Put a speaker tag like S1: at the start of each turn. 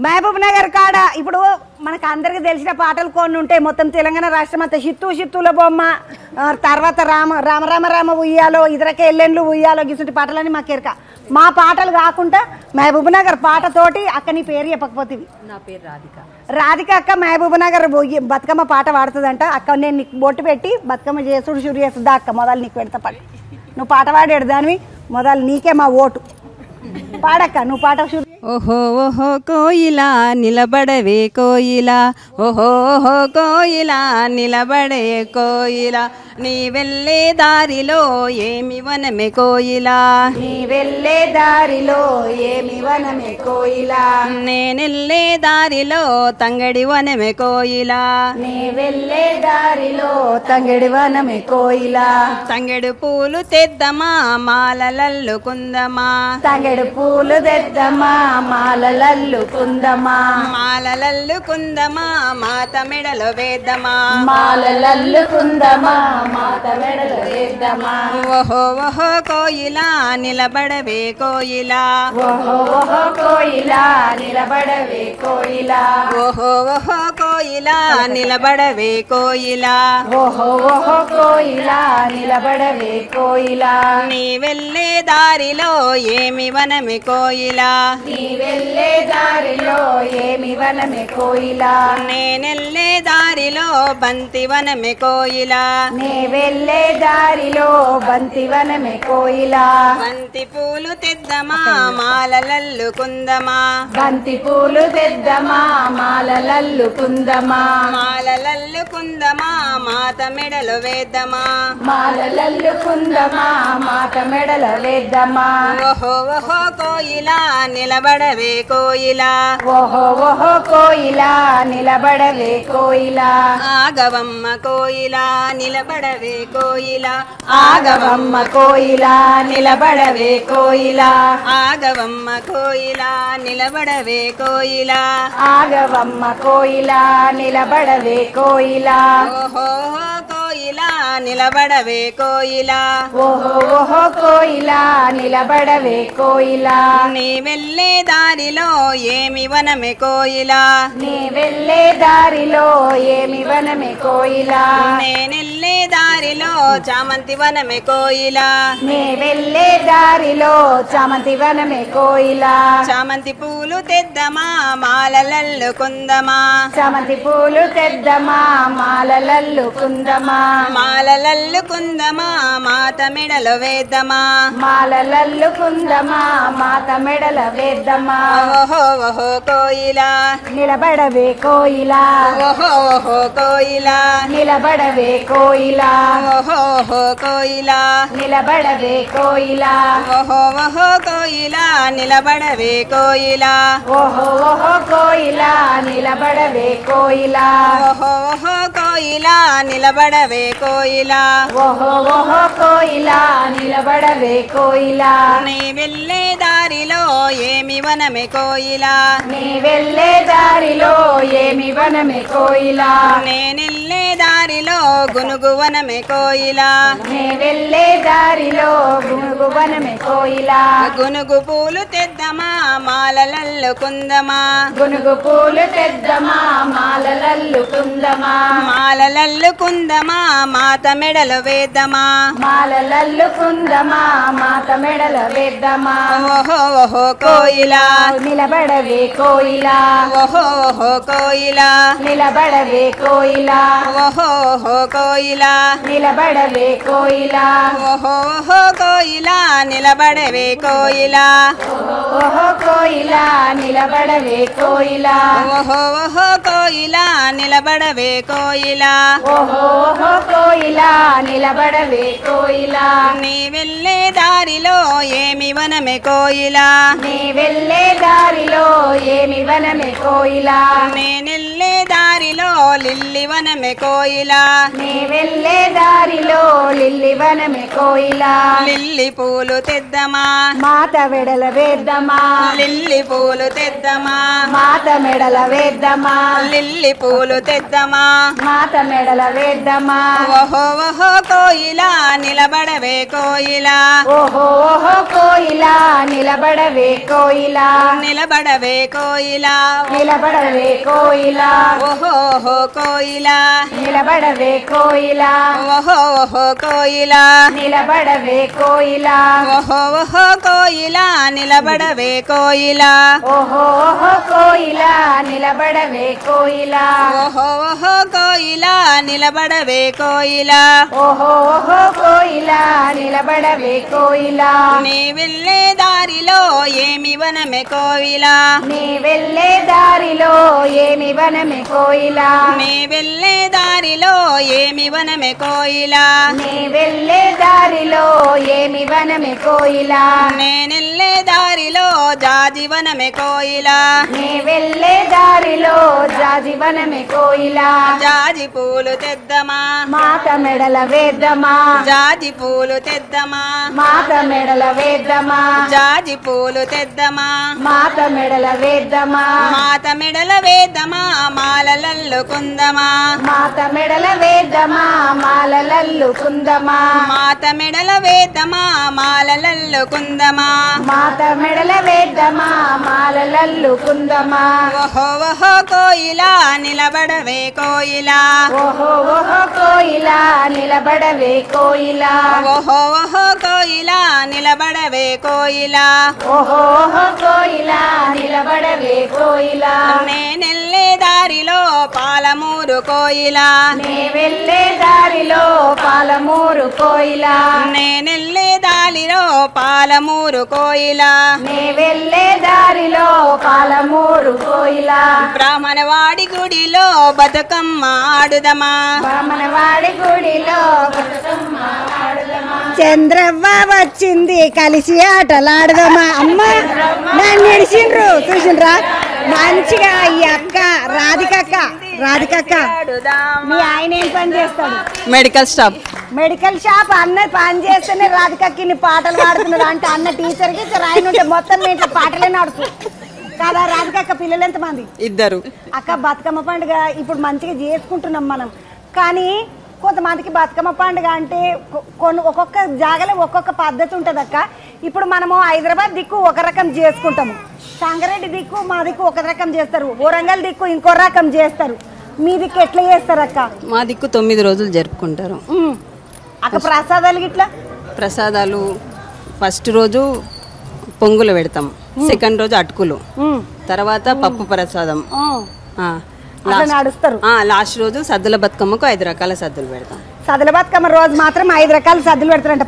S1: మహబూబ్ నగర్ కాడ ఇప్పుడు మనకు అందరికి తెలిసిన పాటలు కొన్ని ఉంటాయి. మొత్తం తెలంగాణ రాష్ట్రం అంతా చిత్తూల బొమ్మ, తర్వాత రామ రామ రామ రామ ఉయ్యాలో, ఇతరకే ఎల్లెండ్లు ఉయ్యాలో, గిసుంటి పాటలని మాకు ఎరక. మా పాటలు కాకుండా మహబూబ్ నగర్ పాటతోటి అక్క నీ పేరు చెప్పకపోతేవి.
S2: నా పేరు రాధిక.
S1: రాధిక అక్క మహబూబ్ నగర్ బతుకమ్మ పాట పాడుతుందంట. అక్క నేను నీకు బొట్టు పెట్టి బతుకమ్మ చేసుడు షురు చేస్తుందా అక్క, మొదలు నీకు పెడతా పాట. నువ్వు పాట పాడాడు దానివి, మొదలు నీకే మా ఓటు. పాడక్క నువ్వు పాట షురు.
S2: ఓహో ఓహో కోయిలా నిలబడవే కోయిలా, ఓహో ఓహో కోయిలా నిలబడే కోయిలా, నీ వెళ్ళే దారిలో ఏమి వనమే కోయిలా,
S1: నీ వెళ్ళే దారిలో ఏమి వనమే కోయిలా,
S2: నేనెళ్ళే దారిలో తంగడి వనమే కోయిలా,
S1: నీ వెళ్ళే దారిలో తంగడి వనమే కోయిలా,
S2: తంగెడు పూలు తెద్దమా మాలలల్లుకుందమా,
S1: తంగడి పూలు తెద్దమా మాలలల్లుకుందమా,
S2: మాలలల్లుకుందమా మాత మెడలో వేద్దమా,
S1: మాలలల్లుకుందమా మాత మెడలో వేద్దమా,
S2: ఓహో ఓహో కోయిలా నిలబడవే కోయిలా,
S1: ఓహో ఓహో కోయిలా నిలబడవే కోయిలా,
S2: ఓహో ఓహో కోయిలా నిలబడవే కోయిలా,
S1: ఓహో ఓహో కోయిలా నిలబడవే కోయిలా,
S2: నీ వెళ్ళే దారిలో ఏమి వనమి కోయిలా,
S1: నీ వెళ్ళే దారిలో ఏమి వనమే కోయిలా,
S2: నేనెళ్ళే దారిలో బంతి వనమి కోయిలా,
S1: నే వెళ్ళే దారిలో బంతి వనమే కోయిలా,
S2: బంతి పూలు తెద్దమా మాలలల్లుకుందమా,
S1: బంతి పూలు తెద్దమా మాలలల్లుకుందమా,
S2: మాలలల్లుకుందమా మాత మెడలో వేద్దమా,
S1: మాలలల్లుకుందమా మాత మెడల వేద్దమా,
S2: ఓహో ఓహో కోయిలా నిలబడవే కోయిలా,
S1: ఓహో ఓహో కోయిలా నిలబడవే కోయిలా,
S2: ఆగవమ్మ కోయిలా నిలబడవే కోయిలా,
S1: ఆగవమ్మ కోయిలా నిలబడవే కోయిలా,
S2: ఆగవమ్మ కోయిలా నిలబడవే కోయిలా,
S1: ఆగవమ్మ కోయిలా నిలబడవే కోయిలా,
S2: ఓహో కోయిలా నిలబడవే కోయిలా,
S1: ఓహో ఓహో కోయిలా నిలబడవే కోయిలా,
S2: నీ వెళ్ళే దారిలో ఏమి వనమే కోయిలా,
S1: నీ వెళ్ళే దారిలో ఏమి వనమే కోయిలా,
S2: నేనెళ్ళే దారిలో చామంతి వనమే కోయిలా,
S1: నే వెళ్ళే దారిలో చామంతి వనమే కోయిలా,
S2: చామంతి పూలు తెద్దమా మాలలల్లుకుందమా,
S1: చామంతి పూలు తెద్దమా మాలలల్లుకుందమా,
S2: మాలలల్లుకుందమా మాత మెడలో వేద్దమా,
S1: మాలలల్లుకుందమా మాత మెడల వేద్దమా,
S2: ఓహో ఓహో కోయిలా
S1: నిలబడవే కోయిలా,
S2: ఓహో ఓహో కోయిలా,
S1: నిలబడవే కోయిలా,
S2: ఓహో ఓహో కోయిలా,
S1: నిలబడవే కోయిలా,
S2: ఓహో ఓహో కోయిలా నిలబడవే కోయిలా,
S1: ఓహో ఓహో కోయిలా నిలబడవే కోయిలా,
S2: ఓహో ఓహో కోయిలా నిలబడవే కోయిలా,
S1: ఓహో ఓహో కోయిలా నిలబడవే కోయిలా,
S2: నీ వెళ్ళే దారిలో ఏమి వనమే కోయిలా,
S1: నీ వెళ్ళే దారిలో ఏమి వనమే కోయిలా,
S2: నేనెళ్ళే దారిలో గునుగు వనమే కోయిలా,
S1: నే వెళ్ళే దారిలో గునుగు వనమే కోయిలా,
S2: గునుగు పూలు తెద్దమా మాలలల్లుకుందమా,
S1: గునుగు పూలు తెద్దమా మాలలల్లుకుందమా,
S2: మాలలల్లుకుందమా మాత మెడలో వేద్దమా,
S1: మాలలల్లుకుందమా మాత మెడల వేద్దమా,
S2: ఓహో ఓహో కోయిలా
S1: నిలబడవే కోయిలా,
S2: ఓహో ఓహో కోయిలా,
S1: నిలబడవే కోయిలా,
S2: ఓహో ఓహో కోయిలా,
S1: నిలబడవే కోయిలా,
S2: ఓహో ఓహో కోయిలా నిలబడవే కోయిలా,
S1: ఓహో కోయిలా నిలబడవే కోయిలా,
S2: ఓహో ఓహో కోయిలా నిలబడవే కోయిలా,
S1: ఓహో ఓహో కోయిలా నిలబడవే కోయిలా,
S2: నీ వెళ్ళే దారిలో ఏమి వనమే కోయిలా,
S1: నీ వెళ్ళే దారిలో ఏమి వనమే కోయిలా,
S2: నేనెళ్ళే దారిలో లిల్లి వనమే కోయిలా
S1: నీ వెళ్ళే దారిలో లిల్లి వనమే కోయిలా
S2: లిల్లి పూలు తెద్దమా
S1: మాత వెడల వేద్దమా
S2: లిల్లి పూలు తెద్దమా
S1: మాత మెడల వేద్దమా
S2: లిల్లి పూలు తెద్దమా
S1: మాత మెడల వేద్దమా
S2: ఓహో ఓహో కోయిలా నిలబడవే కోయిలా
S1: ఓహో ఓహో కోయిలా నిలబడవే కోయిలా
S2: నిలబడవే కోయిలా
S1: నిలబడవే కోయిలా
S2: ఓహో ఓహో కోయిలా
S1: నిలబడవే కోయిలా
S2: ఓహో ఓహో కోయిలా
S1: నిలబడవే కోయిలా
S2: ఓహో ఓహో కోయిలా నిలబడవే కోయిలా
S1: ఓహో ఓహో కోయిలా నిలబడవే కోయిలా
S2: ఓహో ఓహో కోయిలా నిలబడవే కోయిలా
S1: ఓహో ఓహో కోయిలా నిలబడవే కోయిలా
S2: నీ వెళ్ళే దారిలో ఏమి వనమే కోయిలా
S1: నీ వెళ్ళే దారిలో ఏమి వనమే కోయిలా
S2: నీ వెళ్ళే దారిలో ఏమి వనమే కోయిలా
S1: నీ వెళ్ళే దారిలో ఏమి వనమే కోయిలా
S2: నేనెళ్ళే దారిలో జాజి వనమే కోయిలా
S1: నీ వెళ్ళే దారిలో జాజి వనమే కోయిలా
S2: జాజి పూలు తెద్దమా
S1: మాత మెడల వేద్దమా
S2: జాజి పూలు తెద్దమా
S1: మాత మెడల వేద్దమా
S2: జాజి పూలు తెద్దమా
S1: మాత మెడల వేద్దమా
S2: మాత మెడల వేద్దమా మాలలల్లు కుందమా
S1: మాత మెడల వేద్దమా మాలలల్లు కుందమా
S2: మాత మెడల వేద్దమా మాలలల్లు కుందమా
S1: మాత మెడల వేద్దమా మాలలల్లు కుందమా
S2: ఓహో ఓహో కోయిలా నిలబడవే కోయిలా
S1: ఓహో ఓహో కోయిలా నిలబడవే కోయిలా
S2: ఓహో ఓహో కోయిలా నిలబడవే కోయిలా
S1: ఓహో ఓహో కోయిలా నిలబడవే కోయిలా
S2: నేనెళ్ళే దారిలో పాలమూరు కోయిలా
S1: నే వెళ్ళే దారిలో పాలమూరు కోయిలా
S2: నేనెళ్ళే దారిలో పాలమూరు కోయిలా
S1: నే వెళ్ళే దారిలో పాలమూరు కోయిలా
S2: బ్రాహ్మణవాడి గుడిలో బతుకమ్మ ఆడుదమా
S1: బ్రాహ్మణవాడి గుడిలో చంద్రవ్వ వచ్చింది కలిసి ఆటలాడదామా అమ్మ నన్ను నిడిచిండ్రు చూసిండ్రా మంచిగా ఈ అక్క రాధికక్క మీ ఆయన ఏం పని చేస్తాడు
S2: మెడికల్ స్టాఫ్
S1: మెడికల్ షాప్ అన్న పని చేస్తేనే రాధికక్కి ఇన్ని పాటలు పాడుతున్నాడు అంటే అన్న టీచర్కి ఆయన ఉంటే మొత్తం మీ ఇంట్లో పాటలే నడుచు కదా రాధికక్క పిల్లలు ఎంతమంది
S2: ఇద్దరు
S1: అక్క బతుకమ్మ పండుగ ఇప్పుడు మంచిగా చేసుకుంటున్నాం మనం కానీ కొంతమందికి బతుకమ్మ పండుగ అంటే ఒక్కొక్క జాగాలో ఒక్కొక్క పద్ధతి ఉంటుంది అక్క ఇప్పుడు మనము హైదరాబాద్ దిక్కు ఒక రకం చేసుకుంటాము సంగారెడ్డి దిక్కు మా దిక్కు ఒక రకం చేస్తారు వరంగల్ దిక్కు ఇంకో రకం చేస్తారు మీ దిక్కు ఎట్లా చేస్తారు అక్క
S2: మా దిక్కు 9 రోజులు జరుపుకుంటారు
S1: అక్క ప్రసాదాలు గిట్లా
S2: ప్రసాదాలు ఫస్ట్ రోజు పొంగులు పెడతాం సెకండ్ రోజు అటుకులు తర్వాత పప్పు ప్రసాదం
S1: నడుస్తారు
S2: లాస్ట్ రోజు సద్దుల బతుకమ్మకు 5 రకాల సద్దులు పెడతాం
S1: సద్దుల బతుకమ్మ రోజు మాత్రం 5 రకాల సద్దులు పెడతారంట